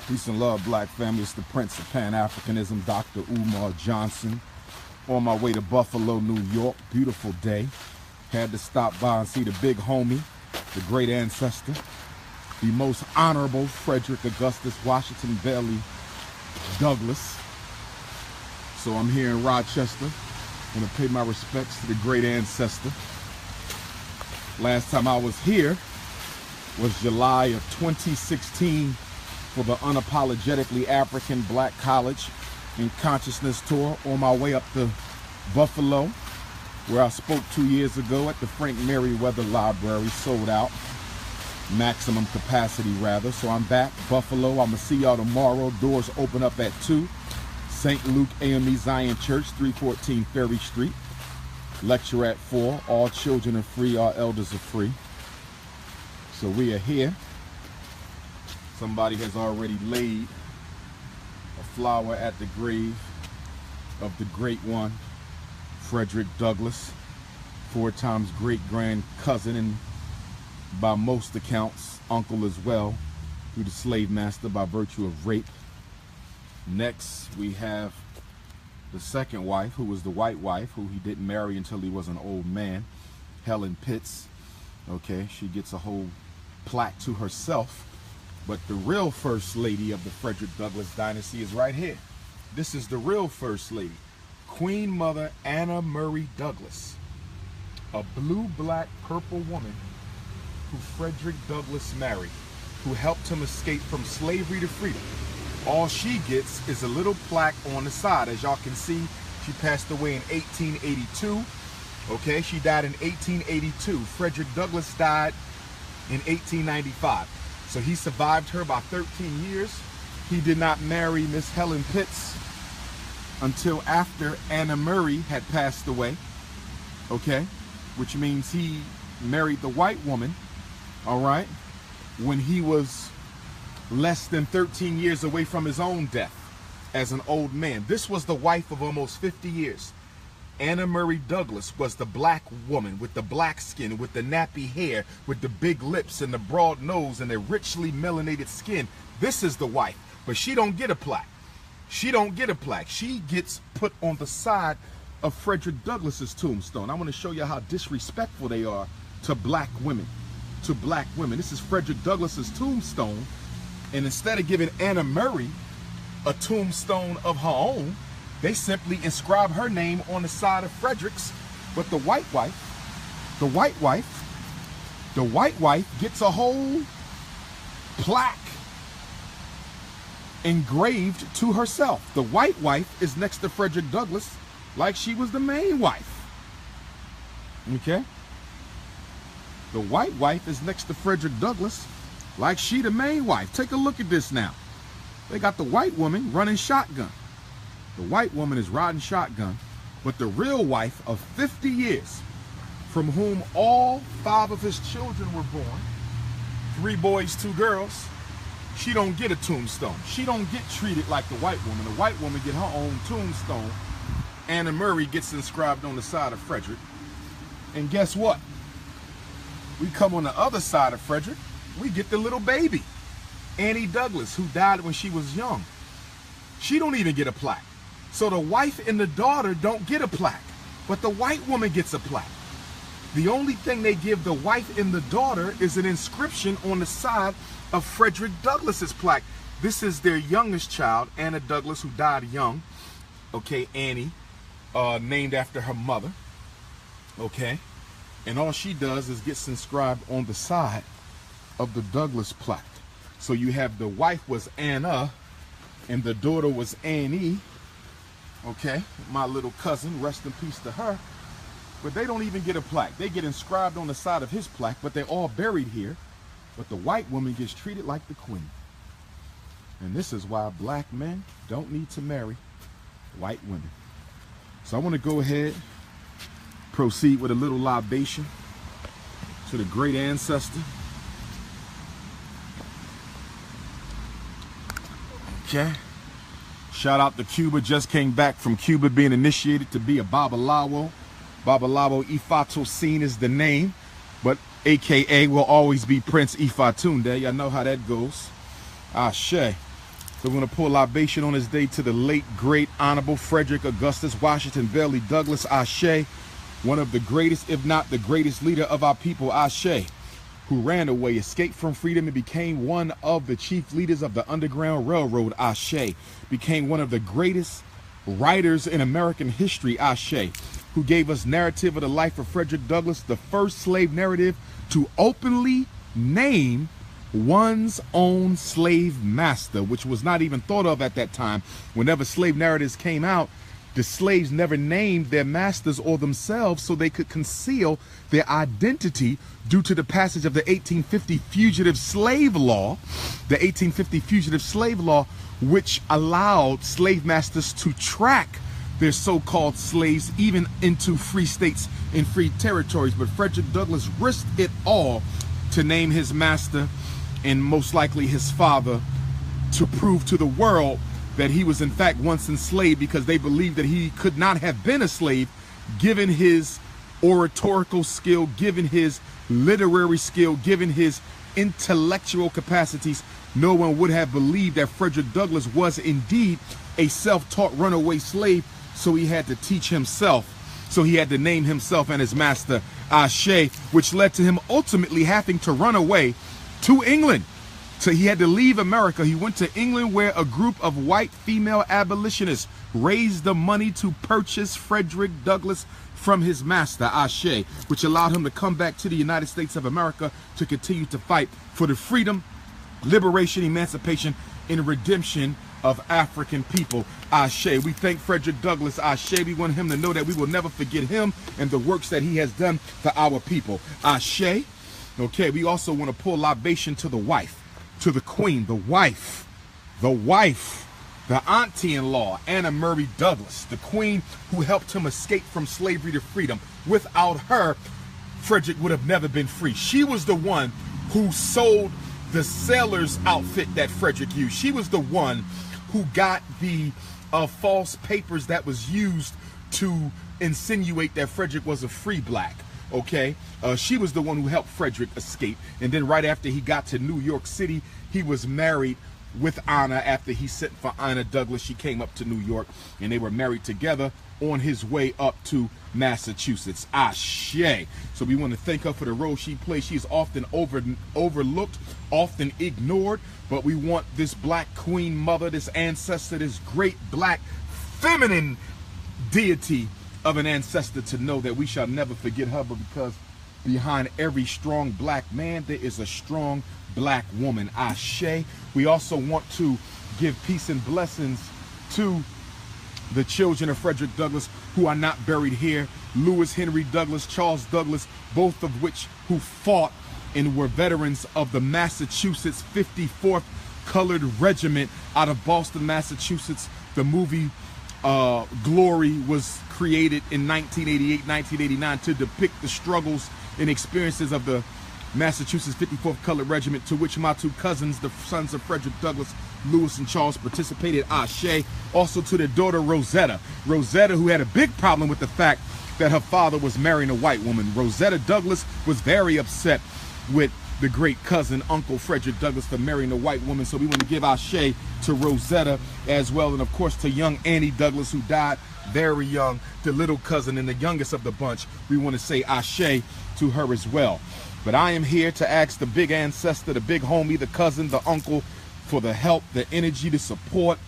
Peace and love, black family. It's the Prince of Pan-Africanism, Dr. Umar Johnson. On my way to Buffalo, New York. Beautiful day. Had to stop by and see the big homie, the great ancestor, the most honorable Frederick Augustus Washington Bailey Douglas. So I'm here in Rochester. I'm going to pay my respects to the great ancestor. Last time I was here was July of 2016 for the Unapologetically African Black College and Consciousness Tour on my way up to Buffalo, where I spoke 2 years ago at the Frank Merriweather Library, sold out, maximum capacity rather. So I'm back, Buffalo. I'm gonna see y'all tomorrow. Doors open up at 2. St. Luke AME Zion Church, 314 Ferry Street. Lecture at 4. All children are free, all elders are free. So we are here. Somebody has already laid a flower at the grave of the great one, Frederick Douglass, 4 times great-grand cousin, and by most accounts, uncle as well, through the slave master by virtue of rape. Next, we have the second wife, who was the white wife, who he didn't marry until he was an old man, Helen Pitts. Okay, she gets a whole plaque to herself. But the real first lady of the Frederick Douglass dynasty is right here. This is the real first lady, Queen Mother Anna Murray Douglass, a blue, black, purple woman who Frederick Douglass married, who helped him escape from slavery to freedom. All she gets is a little plaque on the side. As y'all can see, she passed away in 1882. Okay, she died in 1882. Frederick Douglass died in 1895. So he survived her by 13 years. He did not marry Miss Helen Pitts until after Anna Murray had passed away, okay? Which means he married the white woman, all right, when he was less than 13 years away from his own death as an old man. This was the wife of almost 50 years. Anna Murray Douglass was the black woman with the black skin, with the nappy hair, with the big lips and the broad nose and the richly melanated skin. This is the wife, but she don't get a plaque. She don't get a plaque. She gets put on the side of Frederick Douglass's tombstone. I want to show you how disrespectful they are to black women. To black women. This is Frederick Douglass's tombstone, and instead of giving Anna Murray a tombstone of her own, they simply inscribe her name on the side of Frederick's. But the white wife gets a whole plaque engraved to herself. The white wife is next to Frederick Douglass like she was the main wife. Okay? The white wife is next to Frederick Douglass like she the main wife. Take a look at this now. They got the white woman running shotgun. The white woman is riding shotgun, but the real wife of 50 years, from whom all 5 of his children were born, 3 boys, 2 girls, she don't get a tombstone. She don't get treated like the white woman. The white woman get her own tombstone. Anna Murray gets inscribed on the side of Frederick. And guess what? We come on the other side of Frederick, we get the little baby, Annie Douglass, who died when she was young. She don't even get a plaque. So the wife and the daughter don't get a plaque, but the white woman gets a plaque. The only thing they give the wife and the daughter is an inscription on the side of Frederick Douglass's plaque. This is their youngest child, Anna Douglass, who died young. Okay, Annie, named after her mother. Okay, and all she does is gets inscribed on the side of the Douglass plaque. So you have the wife was Anna, and the daughter was Annie. Okay, my little cousin, rest in peace to her. But they don't even get a plaque. They get inscribed on the side of his plaque, but they're all buried here. But the white woman gets treated like the queen. And this is why black men don't need to marry white women. So I want to go ahead, proceed with a little libation to the great ancestor. Okay. Shout out to Cuba. Just came back from Cuba, being initiated to be a Babalawo. Babalawo-Ifatunde is the name, but AKA will always be Prince-Ifatunde. Y'all know how that goes. Ashe. So we're going to pour libation on this day to the late, great, honorable Frederick Augustus Washington Bailey Douglas, Ashe, one of the greatest, if not the greatest leader of our people, Ashe, who ran away, escaped from freedom, and became one of the chief leaders of the Underground Railroad, Ashe, became one of the greatest writers in American history, Ashe, who gave us narrative of the life of Frederick Douglass, the first slave narrative to openly name one's own slave master, which was not even thought of at that time. Whenever slave narratives came out, the slaves never named their masters or themselves so they could conceal their identity due to the passage of the 1850 Fugitive Slave Law. The 1850 Fugitive Slave Law, which allowed slave masters to track their so-called slaves even into free states and free territories. But Frederick Douglass risked it all to name his master, and most likely his father, to prove to the world that he was in fact once enslaved, because they believed that he could not have been a slave given his oratorical skill, given his literary skill, given his intellectual capacities. No one would have believed that Frederick Douglass was indeed a self-taught runaway slave, so he had to teach himself. So he had to name himself and his master Ashe, which led to him ultimately having to run away to England. So he had to leave America. He went to England, where a group of white female abolitionists raised the money to purchase Frederick Douglass from his master Ashe, which allowed him to come back to the United States of America to continue to fight for the freedom, liberation, emancipation, and redemption of African people. Ashe. We thank Frederick Douglass. Ashe. We want him to know that we will never forget him and the works that he has done for our people. Ashe. Okay, we also want to pour libation to the wife, to the queen, the wife, the auntie-in-law, Anna Murray Douglass, the queen who helped him escape from slavery to freedom. Without her, Frederick would have never been free. She was the one who sold the sailor's outfit that Frederick used. She was the one who got the false papers that was used to insinuate that Frederick was a free black. Okay, she was the one who helped Frederick escape. And then right after he got to New York City, he was married with Anna. After he sent for Anna Douglass, she came up to New York, and they were married together on his way up to Massachusetts. Ashe. So we want to thank her for the role she plays. She is often overlooked, often ignored, but we want this black queen mother, this ancestor, this great black feminine deity of an ancestor, to know that we shall never forget her, but because behind every strong black man there is a strong black woman. Ashe. We also want to give peace and blessings to the children of Frederick Douglass who are not buried here. Lewis Henry Douglass, Charles Douglass, both of which who fought and were veterans of the Massachusetts 54th Colored Regiment out of Boston, Massachusetts. The movie Glory was created in 1988, 1989 to depict the struggles and experiences of the Massachusetts 54th Colored Regiment, to which my two cousins, the sons of Frederick Douglass, Lewis and Charles, participated. Ashe. Also to their daughter Rosetta, who had a big problem with the fact that her father was marrying a white woman. Rosetta Douglass was very upset with the great cousin, Uncle Frederick Douglass, for marrying a white woman. So we want to give Ashe to Rosetta as well. And of course to young Annie Douglass, who died very young, the little cousin and the youngest of the bunch. We want to say Ashe to her as well. But I am here to ask the big ancestor, the big homie, the cousin, the uncle, for the help, the energy, the support.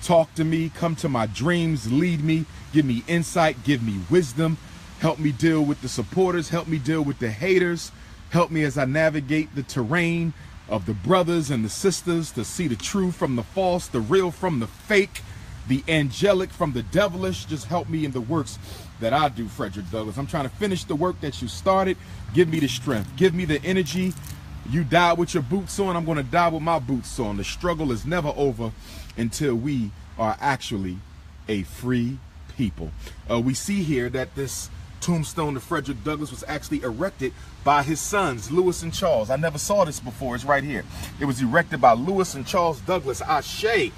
Talk to me, come to my dreams, lead me, give me insight, give me wisdom. Help me deal with the supporters, help me deal with the haters. Help me as I navigate the terrain of the brothers and the sisters to see the true from the false, the real from the fake, the angelic from the devilish. Just help me in the works that I do, Frederick Douglass. I'm trying to finish the work that you started. Give me the strength. Give me the energy. You died with your boots on. I'm going to die with my boots on. The struggle is never over until we are actually a free people. We see here that this tombstone to Frederick Douglass was actually erected by his sons, Lewis and Charles. I never saw this before. It's right here. It was erected by Lewis and Charles Douglass, Ashe,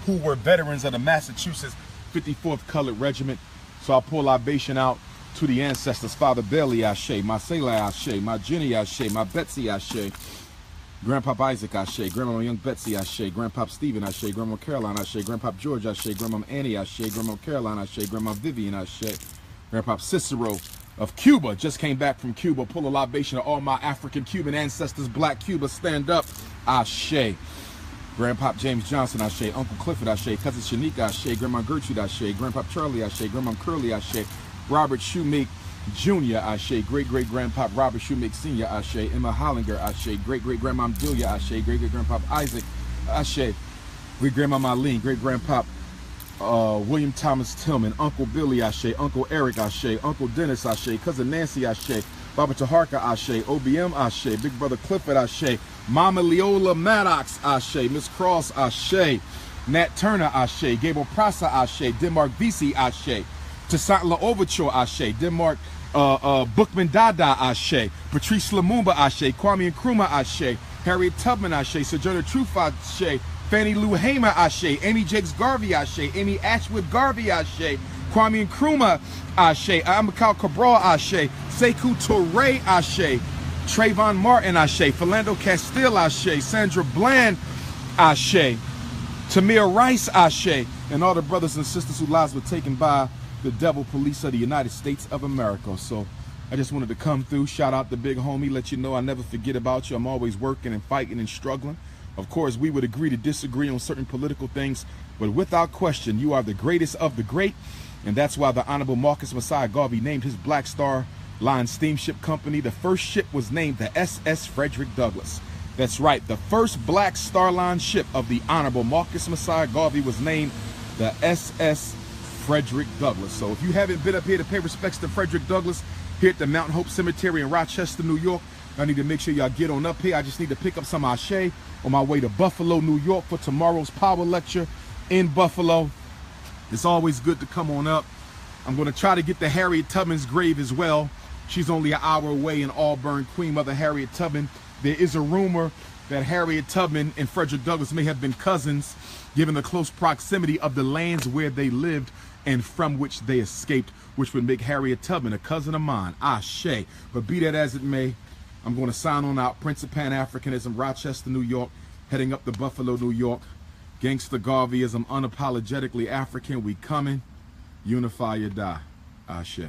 who were veterans of the Massachusetts 54th Colored Regiment. So I pour libation out to the ancestors. Father Bailey, Ashe. My Selah, Ashe. My Jenny, Ashe. My Betsy, Ashe. Grandpop Isaac, Ashe. Grandma Young Betsy, Ashe. Grandpop Stephen, Ashe. Grandma Caroline, Ashe. Grandpop George, Ashe. Grandma Annie, Ashe. Grandma Caroline, Ashe. Grandma Vivian, Ashe. Grandpop Cicero of Cuba, just came back from Cuba. Pull a libation to all my African Cuban ancestors. Black Cuba, stand up, Ashe. Grandpop James Johnson, Ashe. Uncle Clifford, Ashe. Cousin Shanika, Ashe. Grandma Gertrude, Ashe. Grandpop Charlie, Ashe. Grandma Curly, Ashe. Robert Shoemake Jr., Ashe. Great-great-grandpop Robert Shoemake Sr., Ashe. Emma Hollinger, Ashe. Great-great-grandma Delia, Ashe. Great-great-grandpop Isaac, Ashe. Great-grandma Marlene. Great-grandpop William Thomas Tillman. Uncle Billy, Ashe. Uncle Eric, Ashe. Uncle Dennis, Ashe. Cousin Nancy, Ashe. Baba Taharka, Ashe. OBM, Ashe. Big Brother Clifford, Ashe. Mama Leola Maddox, Ashe. Miss Cross, Ashe. Nat Turner, Ashe. Gable Prasa, Ashe. Denmark VC, Ashe. Toussaint Overture, Ashe. Denmark Bookman Dada, Ashe. Patrice Lumumba, Ashe. Kwame Nkrumah, Ashe. Harriet Tubman, Ashe. Sojourner Truth, Ashe. Fannie Lou Hamer, Ashe. Amy Jakes Garvey, Ashe. Amy Ashwood Garvey, Ashe. Kwame Nkrumah, Ashe. Amakal Cabral, Ashe. Sekou Touré, Ashe. Trayvon Martin, Ashe. Philando Castile, Ashe. Sandra Bland, Ashe. Tamir Rice, Ashe. And all the brothers and sisters whose lives were taken by the devil police of the United States of America. So I just wanted to come through, shout out the big homie, let you know I never forget about you. I'm always working and fighting and struggling. Of course, we would agree to disagree on certain political things, but without question, you are the greatest of the great. And that's why the Honorable Marcus Messiah Garvey named his Black Star Line steamship company. The first ship was named the SS Frederick Douglass. That's right, the first Black Star Line ship of the Honorable Marcus Messiah Garvey was named the SS Frederick Douglass. So if you haven't been up here to pay respects to Frederick Douglass here at the Mount Hope Cemetery in Rochester, New York, I need to make sure y'all get on up here. I just need to pick up some Ashe on my way to Buffalo, New York for tomorrow's power lecture in Buffalo. It's always good to come on up. I'm going to try to get to Harriet Tubman's grave as well. She's only an hour away in Auburn. Queen Mother Harriet Tubman. There is a rumor that Harriet Tubman and Frederick Douglass may have been cousins, given the close proximity of the lands where they lived and from which they escaped, which would make Harriet Tubman a cousin of mine. Ashe. But be that as it may, I'm going to sign on out. Prince of Pan-Africanism, Rochester, New York, heading up to Buffalo, New York. Gangsta Garveyism, unapologetically African. We coming. Unify or die. Ashe.